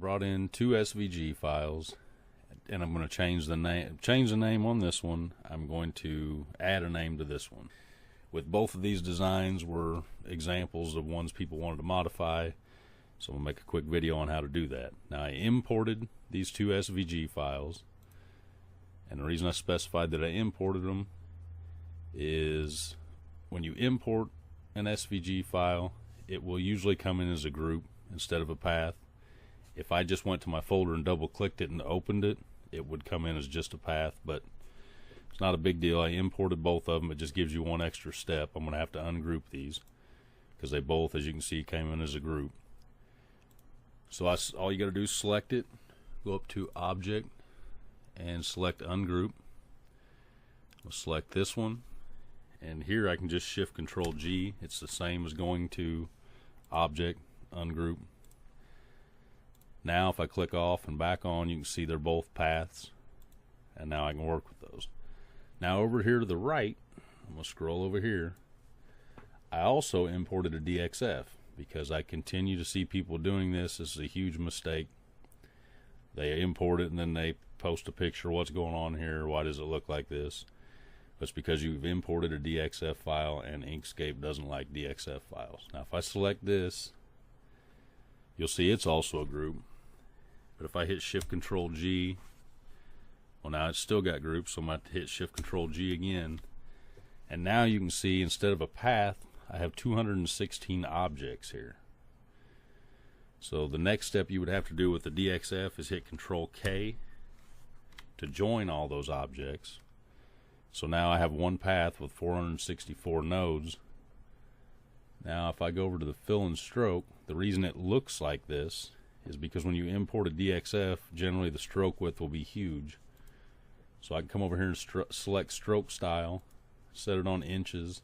brought in 2 SVG files, and I'm going to change the name on this one. I'm going to add a name to this one. With both of these designs were examples of ones people wanted to modify, so I'm going to make a quick video on how to do that. Now, I imported these 2 SVG files, and the reason I specified that I imported them is when you import an SVG file, it will usually come in as a group instead of a path. If I just went to my folder and double clicked it and opened it, it would come in as just a path, but it's not a big deal. I imported both of them. It just gives you one extra step. I'm going to have to ungroup these because they both, as you can see, came in as a group. So all you got to do is select it, go up to Object, and select Ungroup. We'll select this one, and here I can just Shift Control G. It's the same as going to Object, Ungroup. Now if I click off and back on, you can see they're both paths, and now I can work with those. Now over here to the right, I'm going to scroll over here. I also imported a DXF because I continue to see people doing this. This is a huge mistake. They import it and then they post a picture. What's going on here? Why does it look like this? It's because you've imported a DXF file and Inkscape doesn't like DXF files. Now if I select this, you'll see it's also a group. But if I hit Shift Control G, well, now it's still got groups, so I'm going to hit Shift Control G again. And now you can see instead of a path, I have 216 objects here. So the next step you would have to do with the DXF is hit Control K to join all those objects. So now I have one path with 464 nodes. Now if I go over to the fill and stroke, the reason it looks like this is because when you import a DXF, generally the stroke width will be huge. So I can come over here and select stroke style, set it on inches.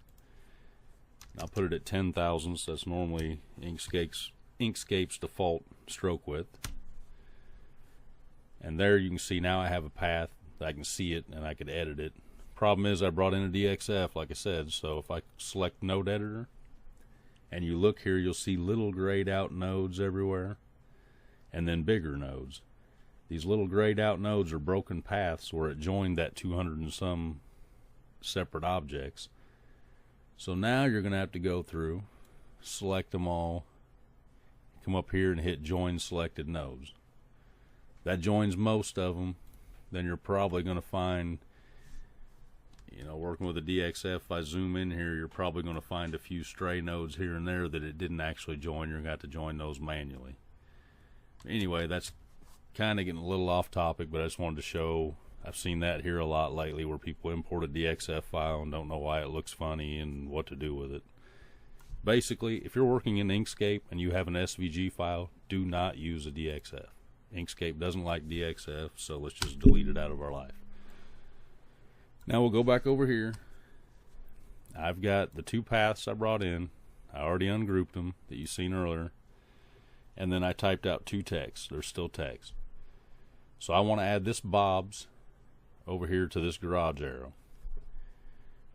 I'll put it at 10 thousandths. That's normally Inkscape's default stroke width. And there you can see now I have a path. I can see it and I could edit it. Problem is I brought in a DXF, like I said, so if I select Node Editor and you look here, you'll see little grayed out nodes everywhere and then bigger nodes. These little grayed out nodes are broken paths where it joined that 200 and some separate objects. So now you're going to have to go through, select them all, come up here and hit Join Selected Nodes. That joins most of them. Then you're probably going to find, working with a DXF, if I zoom in here, you're probably going to find a few stray nodes here and there that it didn't actually join. You're going to have to join those manually. Anyway, that's kind of getting a little off topic, but I just wanted to show. I've seen that here a lot lately where people import a DXF file and don't know why it looks funny and what to do with it. Basically, if you're working in Inkscape and you have an SVG file, do not use a DXF. Inkscape doesn't like DXF, so let's just delete it out of our life. Now we'll go back over here. I've got the 2 paths I brought in. I already ungrouped them that you've seen earlier. And then I typed out 2 texts. They're still text. So I want to add this Bob's over here to this garage arrow.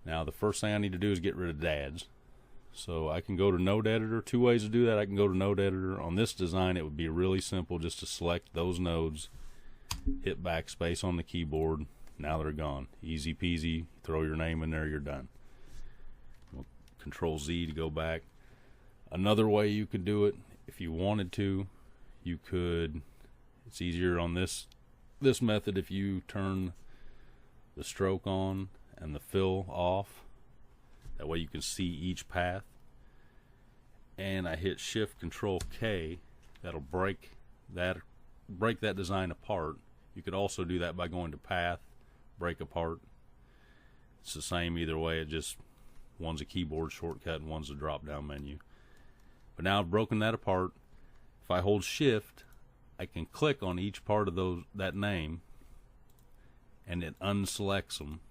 Now the first thing I need to do is get rid of Dad's. So I can go to Node Editor. 2 ways to do that. I can go to Node Editor. On this design it would be really simple just to select those nodes, hit backspace on the keyboard. Now they're gone. Easy peasy. Throw your name in there, you're done. Control Z to go back. Another way you could do it, if you wanted to, you could, it's easier on this method if you turn the stroke on and the fill off. That way you can see each path. And I hit Shift Control K. That'll break that design apart. You could also do that by going to Path, Break Apart. It's the same either way. It just, one's a keyboard shortcut and one's a drop down menu. But now I've broken that apart. If I hold Shift, I can click on each part of that name and it unselects them.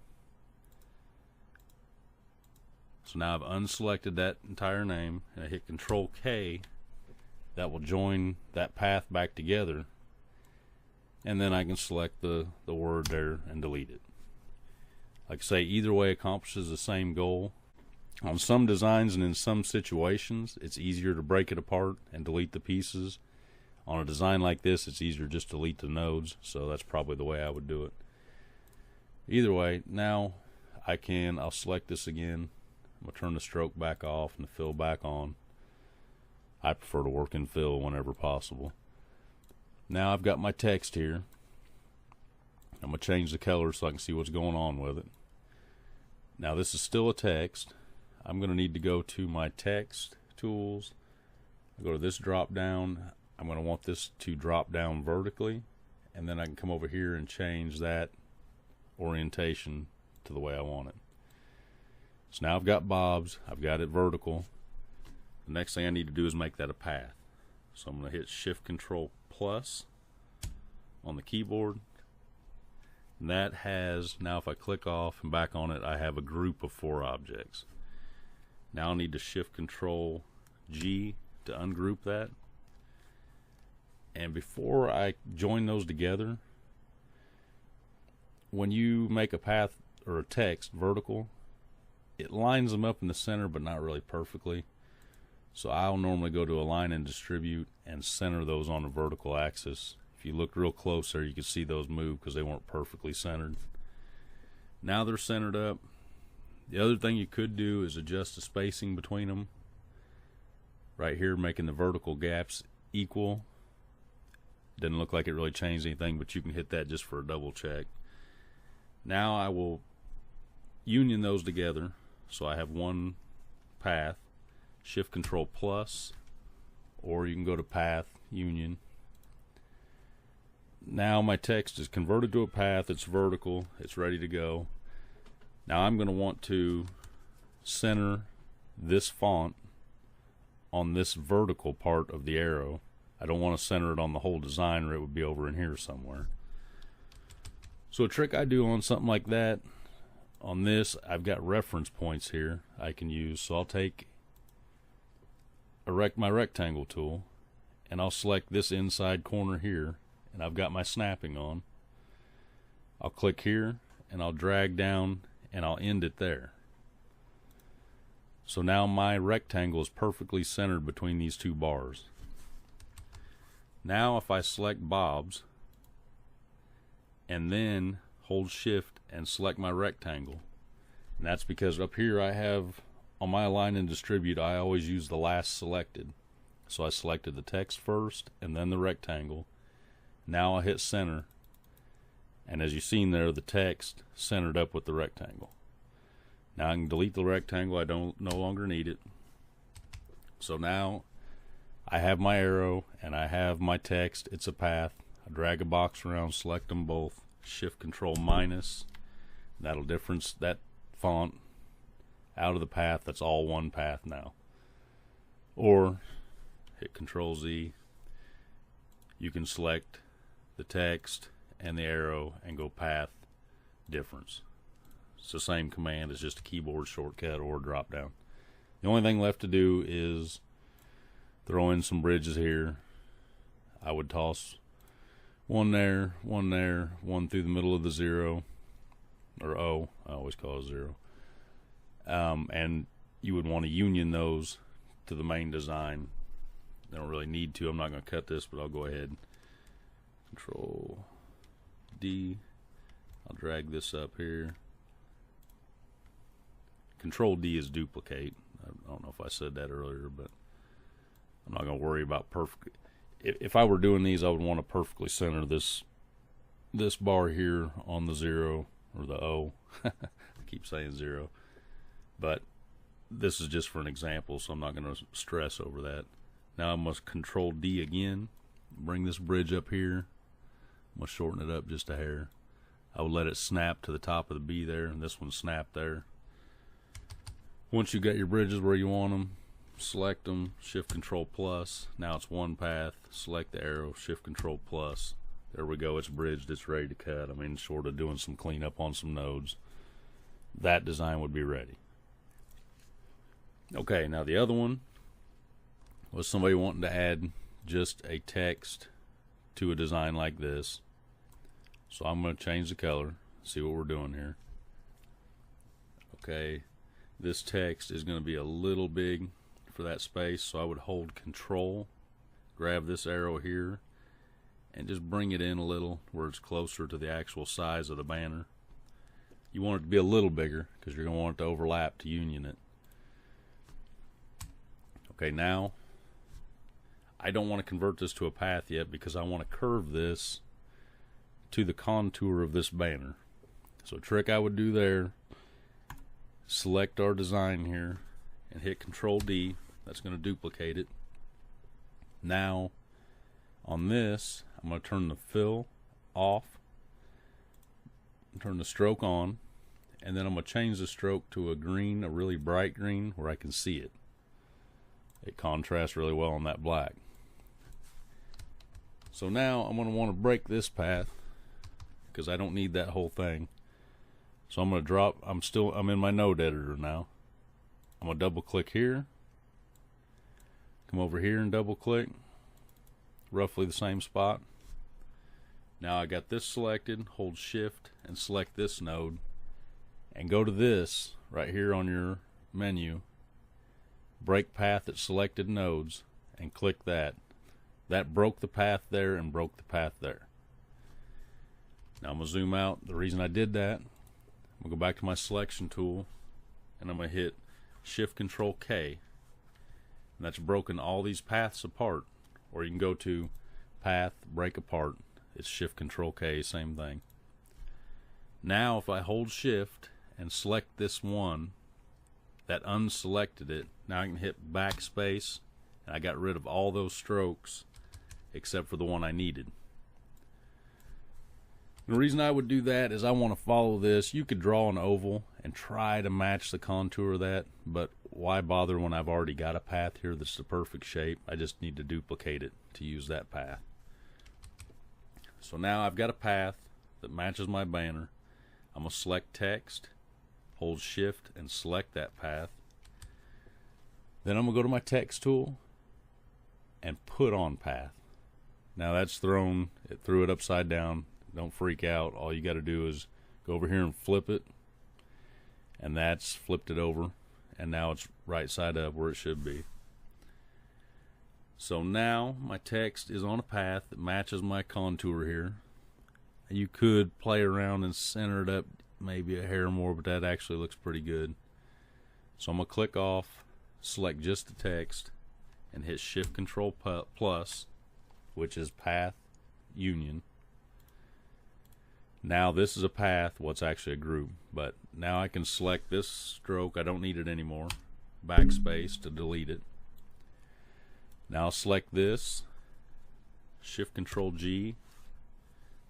So now I've unselected that entire name and I hit Control K. That will join that path back together, and then I can select the word there and delete it. Like I say, either way accomplishes the same goal. On some designs and in some situations, it's easier to break it apart and delete the pieces. On a design like this, it's easier just to delete the nodes, so that's probably the way I would do it. Either way, now I'll select this again. I'm going to turn the stroke back off and the fill back on. I prefer to work in fill whenever possible. Now I've got my text here. I'm going to change the color so I can see what's going on with it. Now this is still a text. I'm going to need to go to my text tools. I go to this drop down. I'm going to want this to drop down vertically, and then I can come over here and change that orientation to the way I want it. So now I've got Bob's, I've got it vertical. The next thing I need to do is make that a path. So I'm going to hit Shift Control Plus on the keyboard. And that has, now if I click off and back on it, I have a group of 4 objects. Now I'll need to Shift Control G to ungroup that. And before I join those together, when you make a path or a text vertical, it lines them up in the center but not really perfectly. So I'll normally go to Align and Distribute and center those on the vertical axis. If you look real close there, you can see those move because they weren't perfectly centered. Now they're centered up. The other thing you could do is adjust the spacing between them. Right here, making the vertical gaps equal. Doesn't look like it really changed anything, but you can hit that just for a double check. Now I will union those together so I have one path. Shift Control Plus, or you can go to Path, Union. Now my text is converted to a path, it's vertical, it's ready to go. Now I'm going to want to center this font on this vertical part of the arrow. I don't want to center it on the whole design, or it would be over in here somewhere. So a trick I do on something like that, on this, I've got reference points here I can use. So I'll take my rectangle tool and I'll select this inside corner here, and I've got my snapping on. I'll click here and I'll drag down and I'll end it there. So now my rectangle is perfectly centered between these 2 bars. Now if I select Bob's and then hold Shift and select my rectangle, and that's because up here I have, on my Align and Distribute, I always use the last selected. So I selected the text first and then the rectangle. Now I hit center, and as you've seen there, the text centered up with the rectangle. Now I can delete the rectangle, I no longer need it. So now I have my arrow and I have my text, it's a path. I drag a box around, select them both, Shift Control minus. That'll difference that font out of the path. That's all one path now. Or hit Control Z. You can select the text and the arrow and go path difference. It's the same command, it's just a keyboard shortcut or drop down. The only thing left to do is throw in some bridges here. I would toss one there, one through the middle of the 0 or O. I always call it 0. And you would want to union those to the main design. I don't really need to. I'm not going to cut this, but I'll go ahead. Control D. I'll drag this up here. Control D is duplicate. I don't know if I said that earlier, but I'm not going to worry about perfect. If I were doing these, I would want to perfectly center this bar here on the 0 or the O. I keep saying 0. But this is just for an example, so I'm not going to stress over that. Now I must Control D again. Bring this bridge up here. I'm going to shorten it up just a hair. I will let it snap to the top of the B there, and this one snap there. Once you got your bridges where you want them, select them, Shift Control Plus. Now it's one path. Select the arrow, Shift Control Plus. There we go. It's bridged. It's ready to cut. I mean, short of doing some cleanup on some nodes, that design would be ready. Okay, now the other one was somebody wanting to add just a text to a design like this. So I'm going to change the color, see what we're doing here. Okay, this text is going to be a little big for that space, so I would hold Control, grab this arrow here and just bring it in a little where it's closer to the actual size of the banner. You want it to be a little bigger because you're going to want it to overlap to union it. Okay, now I don't want to convert this to a path yet because I want to curve this to the contour of this banner. So a trick I would do there, select our design here and hit Control D. That's going to duplicate it. Now on this, I'm going to turn the fill off, turn the stroke on, and then I'm going to change the stroke to a green, a really bright green where I can see it. It contrasts really well on that black. So now I'm going to want to break this path because I don't need that whole thing. So I'm going to drop, I'm in my node editor now. I'm going to double click here, come over here and double click, roughly the same spot. Now I got this selected, hold shift and select this node and go to this right here on your menu, break path at selected nodes, and click that. That broke the path there and broke the path there. Now I'm going to zoom out. The reason I did that, I'm going to go back to my selection tool and I'm going to hit Shift Control K, and that's broken all these paths apart. Or you can go to Path, Break Apart. It's Shift Control K, same thing. Now if I hold Shift and select this one that unselected it, now I can hit backspace and I got rid of all those strokes except for the one I needed. The reason I would do that is I want to follow this. You could draw an oval and try to match the contour of that, but why bother when I've already got a path here that's the perfect shape? I just need to duplicate it to use that path. So now I've got a path that matches my banner. I'm going to select text, hold shift and select that path. Then I'm going to go to my text tool and put on path. Now that's threw it upside down. Don't freak out. All you got to do is go over here and flip it, and that's flipped it over, and now it's right side up where it should be. So now my text is on a path that matches my contour here. You could play around and center it up maybe a hair more, but that actually looks pretty good. So I'm going to click off, select just the text, and hit Shift Control plus, which is path union. Now this is a path, well it's actually a group, but now I can select this stroke, I don't need it anymore, backspace to delete it. Now I'll select this, Shift Control G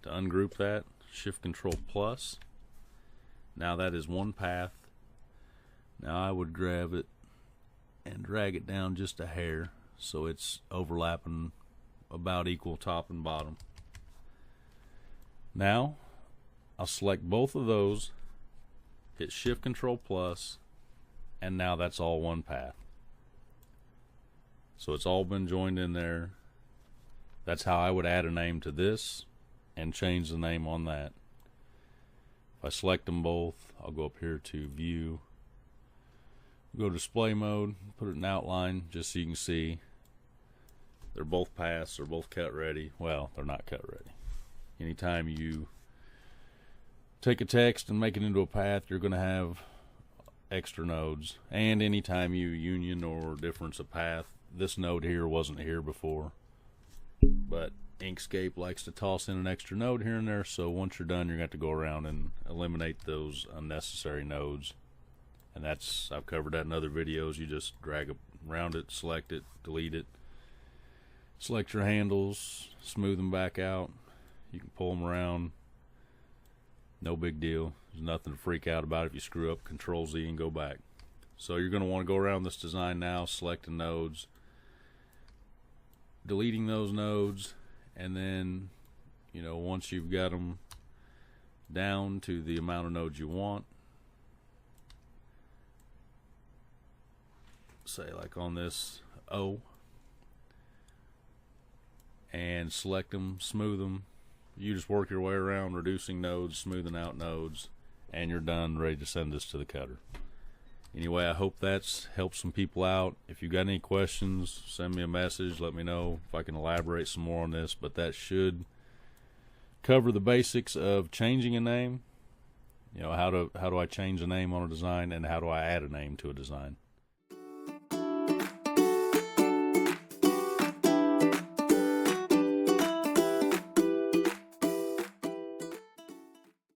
to ungroup that, Shift Control plus. Now that is one path. Now I would grab it and drag it down just a hair so it's overlapping about equal top and bottom. Now I'll select both of those, hit Shift Control plus, and now that's all one path. So it's all been joined in there. That's how I would add a name to this and change the name on that. If I select them both, I'll go up here to View, go to Display Mode, put it in outline just so you can see they're both paths, they're both cut ready. Well, they're not cut ready. Anytime you take a text and make it into a path, you're going to have extra nodes. And anytime you union or difference a path, this node here wasn't here before, but Inkscape likes to toss in an extra node here and there, so once you're done, you're going to have to go around and eliminate those unnecessary nodes. And that's, I've covered that in other videos. You just drag around it, select it, delete it, select your handles, smooth them back out. You can pull them around. No big deal. There's nothing to freak out about if you screw up. Control Z and go back. So you're going to want to go around this design now, selecting nodes, deleting those nodes, and then, you know, once you've got them down to the amount of nodes you want, say like on this O, and select them, smooth them. You just work your way around reducing nodes, smoothing out nodes, and you're done, ready to send this to the cutter. Anyway, I hope that's helped some people out. If you got any questions, send me a message. Let me know if I can elaborate some more on this. But that should cover the basics of changing a name. You know, how do I change a name on a design, and how do I add a name to a design.